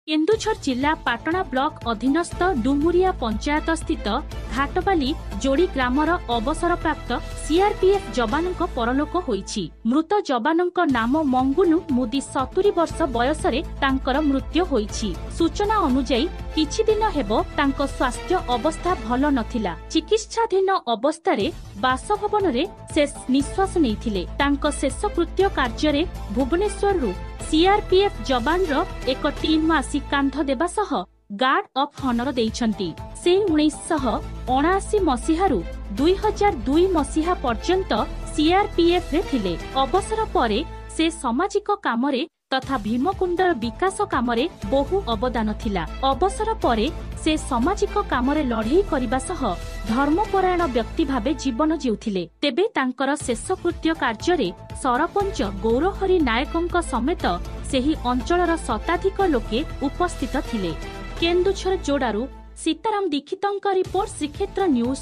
केन्दुझर जिला पाटना ब्लॉक अधीनस्थ डुमुरिया पंचायत स्थित घाटबाली जोड़ी ग्रामर अवसरप्राप्त सीआरपीएफ जवानों परलोक होईछि। मृत जवानों नाम मंगुनु मुदी 70 वर्ष बयसरे तांकर मृत्यु होईछि। सूचना अनुसार किछि दिन हेबो तांको स्वास्थ्य अवस्था भल नथिला। चिकित्साधीन अवस्थारे बासभवन रे शेष निश्वास नैथिले। तांको शेषकृत्य कार्य भुवनेश्वर सीआरपीएफ जवान एक टीम आसी कांध देबा सह गार्ड ऑफ हॉनर देइछंती। से 1979 मसीहारू 2002 मसीहा पर्यंत सीआरपीएफ रे थिले। अवसर परे से सामाजिक कामरे तथा भीमकुंडर विकास कामरे बहु अवदान थिला। अवसर परे से सामाजिक कामरे लढ़ई करिबा सह धर्मपरायण व्यक्ति भावे जीवन जीउथिले। तेबे तांकर शेषकृत्य कार्य सरपंच गौरहरि नायकों समेत सेही अंचलर शताधिक लोके उपस्थित थिले। केन्दुझर जोड़ारू सीताराम दीक्षितों रिपोर्ट श्रीक्षेत्र न्यूज।